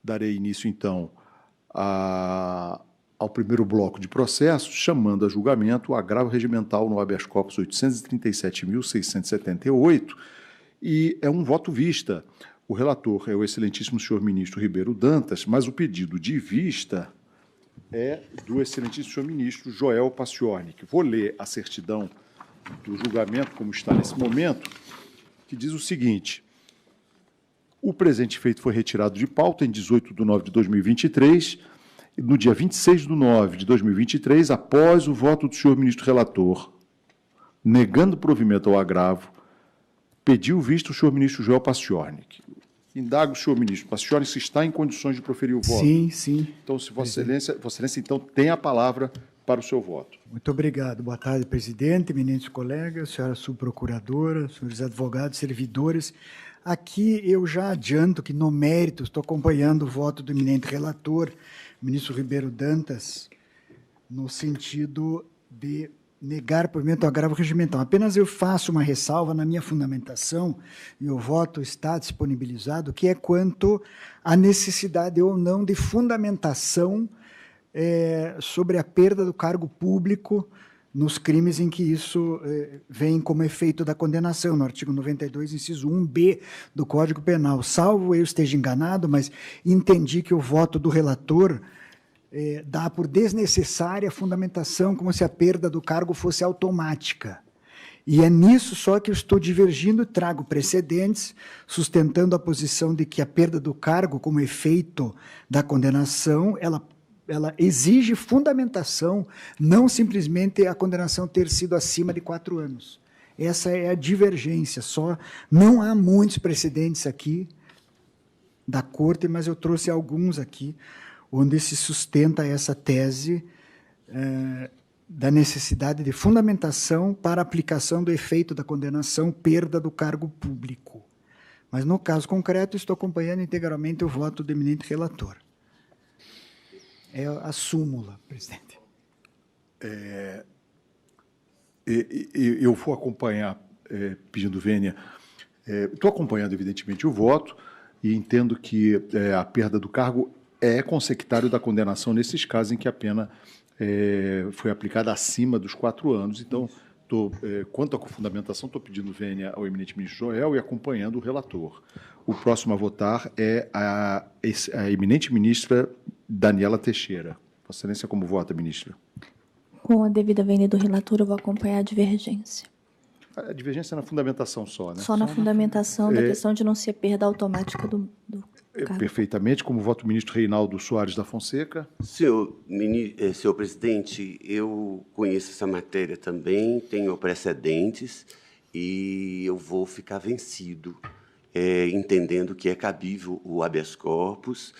Darei início, então, ao primeiro bloco de processos, chamando a julgamento o agravo regimental no habeas corpus 837.678, e é um voto vista. O relator é o excelentíssimo senhor ministro Ribeiro Dantas, mas o pedido de vista é do excelentíssimo senhor ministro Joel Paccioni. Vou ler a certidão do julgamento, como está nesse momento, que diz o seguinte: o presente feito foi retirado de pauta em 18 de nove de 2023, e no dia 26 de nove de 2023, após o voto do senhor ministro relator, negando provimento ao agravo, pediu visto o senhor ministro Joel Paccioni. Indago o senhor ministro Paccioni se está em condições de proferir o voto. Sim, sim. Então, se Vossa Excelência, então, tem a palavra para o seu voto. Muito obrigado. Boa tarde, presidente, eminentes colegas, senhora subprocuradora, senhores advogados, servidores. Aqui eu já adianto que, no mérito, estou acompanhando o voto do eminente relator, ministro Ribeiro Dantas, no sentido de negar provimento ao agravo regimental. Apenas eu faço uma ressalva na minha fundamentação, e o voto está disponibilizado, que é quanto à necessidade ou não de fundamentação sobre a perda do cargo público nos crimes em que isso vem como efeito da condenação, no artigo 92, inciso 1b do Código Penal. Salvo eu esteja enganado, mas entendi que o voto do relator dá por desnecessária a fundamentação, como se a perda do cargo fosse automática. E é nisso só que eu estou divergindo, trago precedentes, sustentando a posição de que a perda do cargo, como efeito da condenação, ela exige fundamentação, não simplesmente a condenação ter sido acima de 4 anos. Essa é a divergência. Só não há muitos precedentes aqui da Corte, mas eu trouxe alguns aqui, onde se sustenta essa tese da necessidade de fundamentação para a aplicação do efeito da condenação, perda do cargo público. Mas, no caso concreto, estou acompanhando integralmente o voto do eminente relator. É a súmula, presidente. Eu vou acompanhar, pedindo vênia, estou acompanhando, evidentemente, o voto e entendo que a perda do cargo é consectário da condenação nesses casos em que a pena foi aplicada acima dos 4 anos. Então, quanto à fundamentação, estou pedindo vênia ao eminente ministro Joel e acompanhando o relator. O próximo a votar é a eminente ministra Daniela Teixeira. Vossa Excelência, como vota, ministra? Com a devida vênia do relator, eu vou acompanhar a divergência. A divergência é na fundamentação só, né? Só na fundamentação da questão de não ser perda automática do cargo. Perfeitamente. Como vota o ministro Reinaldo Soares da Fonseca? Senhor presidente, eu conheço essa matéria também, tenho precedentes e eu vou ficar vencido, entendendo que é cabível o habeas corpus,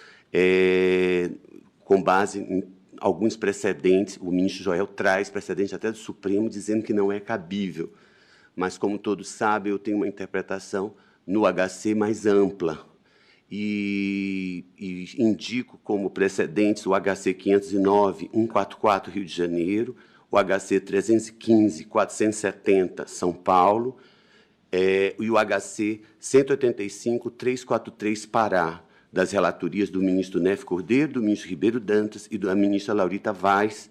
com base em alguns precedentes. O ministro Joel traz precedentes até do Supremo dizendo que não é cabível, mas, como todos sabem, eu tenho uma interpretação no HC mais ampla e indico como precedentes o HC 509-144, Rio de Janeiro, o HC 315-470, São Paulo, e o HC 185-343, Pará, das relatorias do ministro Nefe Cordeiro, do ministro Ribeiro Dantas e da ministra Laurita Vaz,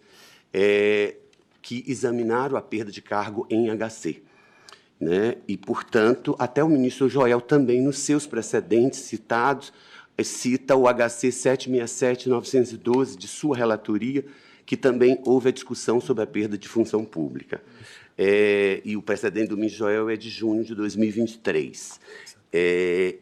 que examinaram a perda de cargo em HC. Né? E, portanto, até o ministro Joel também, nos seus precedentes citados, cita o HC 767-912 de sua relatoria, que também houve a discussão sobre a perda de função pública. E o precedente do ministro Joel é de junho de 2023.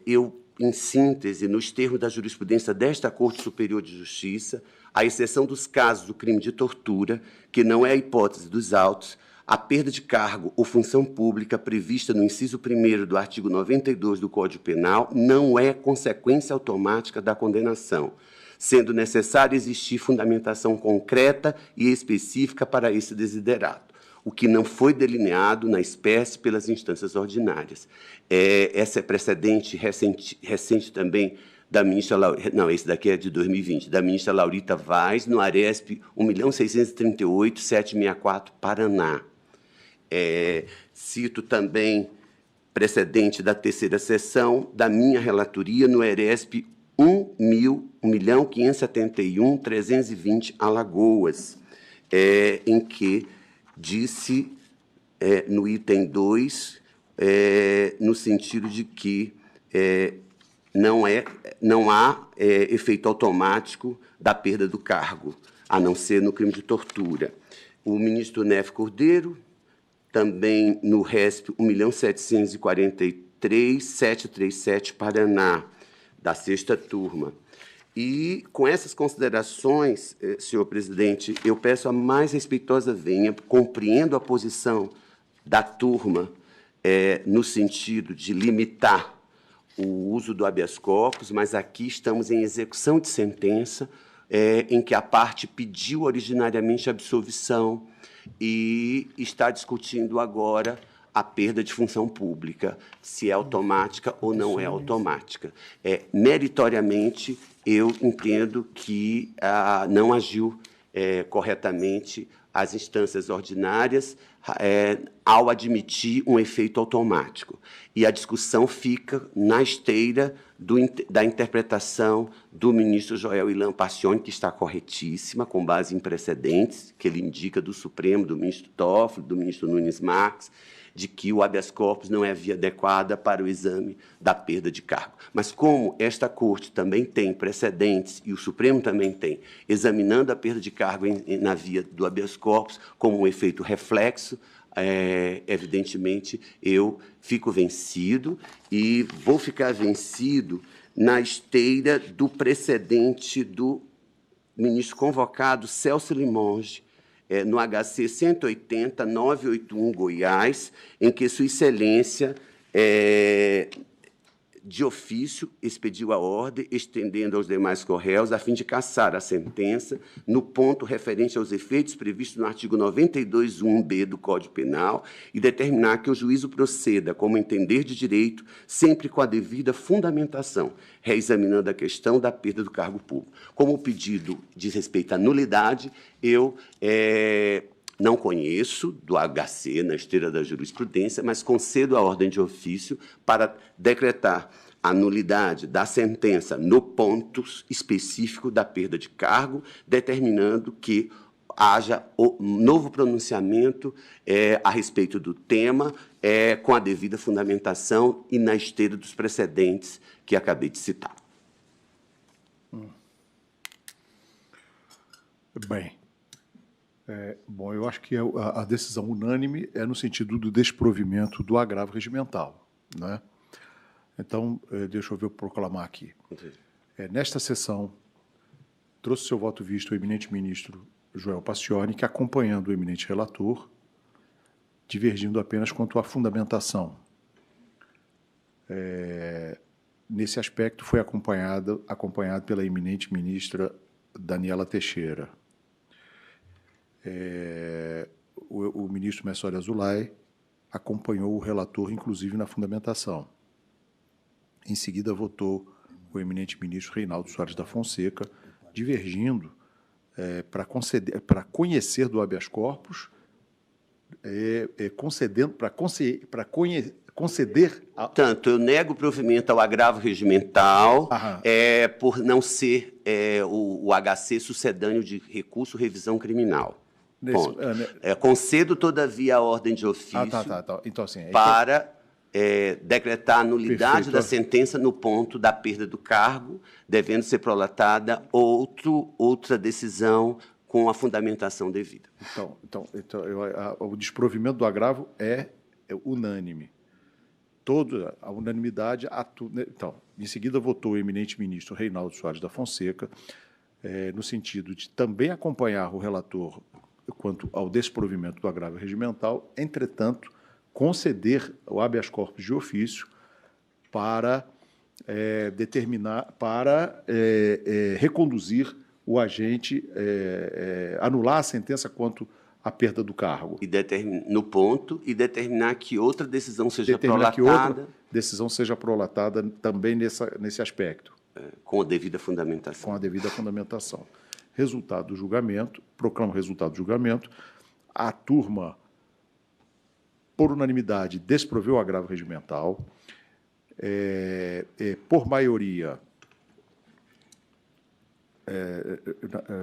Eu, em síntese, nos termos da jurisprudência desta Corte Superior de Justiça, à exceção dos casos do crime de tortura, que não é a hipótese dos autos, a perda de cargo ou função pública prevista no inciso 1º do artigo 92 do Código Penal não é consequência automática da condenação, sendo necessário existir fundamentação concreta e específica para esse desiderato, o que não foi delineado na espécie pelas instâncias ordinárias. Essa é precedente recente também da ministra Laurita, não, esse daqui é de 2020, da ministra Laurita Vaz, no Aresp 1.638.764, Paraná. Cito também precedente da terceira sessão da minha relatoria no ERESP 1.571.320 Alagoas, em que disse, no item 2, no sentido de que não há efeito automático da perda do cargo, a não ser no crime de tortura. O ministro Nef Cordeiro, também no RESP 1.743.737, Paraná, da sexta turma. E, com essas considerações, senhor presidente, eu peço a mais respeitosa vênia, compreendo a posição da turma no sentido de limitar o uso do habeas corpus, mas aqui estamos em execução de sentença, em que a parte pediu originariamente absolvição e está discutindo agora a perda de função pública, se é automática ou não é automática. Meritoriamente, eu entendo que não agiu corretamente as instâncias ordinárias ao admitir um efeito automático. E a discussão fica na esteira da interpretação do ministro Joel Ilan Pacioni, que está corretíssima, com base em precedentes, que ele indica do Supremo, do ministro Toffoli, do ministro Nunes Marques, de que o habeas corpus não é a via adequada para o exame da perda de cargo. Mas como esta Corte também tem precedentes, e o Supremo também tem, examinando a perda de cargo na via do habeas corpus como um efeito reflexo, evidentemente, eu fico vencido e vou ficar vencido na esteira do precedente do ministro convocado Celso Limonge, no HC 180.981, Goiás, em que Sua Excelência, de ofício, expediu a ordem, estendendo aos demais corréus, a fim de cassar a sentença no ponto referente aos efeitos previstos no artigo 92.1b do Código Penal e determinar que o juízo proceda como entender de direito, sempre com a devida fundamentação, reexaminando a questão da perda do cargo público. Como o pedido diz respeito à nulidade, eu não conheço do HC na esteira da jurisprudência, mas concedo a ordem de ofício para decretar a nulidade da sentença no ponto específico da perda de cargo, determinando que haja o novo pronunciamento a respeito do tema, com a devida fundamentação e na esteira dos precedentes que acabei de citar. Bem. Bom, eu acho que a decisão unânime é no sentido do desprovimento do agravo regimental, né? Então, deixa eu ver, proclamar aqui. Nesta sessão, trouxe seu voto visto o eminente ministro Joel Pacioni, que, acompanhando o eminente relator, divergindo apenas quanto à fundamentação. Nesse aspecto, foi acompanhado pela eminente ministra Daniela Teixeira. O ministro Messori Azulay acompanhou o relator, inclusive, na fundamentação. Em seguida, votou o eminente ministro Reinaldo Soares da Fonseca, divergindo para conhecer do habeas corpus, concedendo para conceder... Portanto, eu nego provimento ao agravo regimental por não ser o HC sucedâneo de recurso revisão criminal. Concedo, todavia, a ordem de ofício então, assim, para decretar a nulidade da sentença no ponto da perda do cargo, devendo ser prolatada outra decisão com a fundamentação devida. O desprovimento do agravo é unânime. A unanimidade... Então, em seguida, votou o eminente ministro Reinaldo Soares da Fonseca, no sentido de também acompanhar o relator quanto ao desprovimento do agravo regimental, entretanto, conceder o habeas corpus de ofício para reconduzir o agente, anular a sentença quanto à perda do cargo. No ponto, e determinar que outra decisão seja prolatada. Que outra decisão seja prolatada também nesse aspecto. Com a devida fundamentação. Com a devida fundamentação. Resultado do julgamento, proclamo o resultado do julgamento. A turma por unanimidade, desproveu o agravo regimental. Por maioria,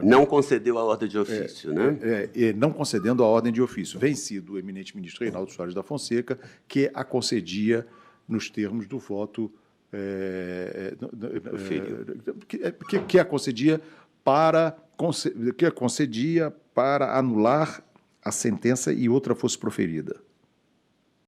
não concedeu a ordem de ofício, né? Não concedendo a ordem de ofício, vencido o eminente ministro Reinaldo Soares da Fonseca, que a concedia nos termos do voto que a concedia para anular a sentença e outra fosse proferida.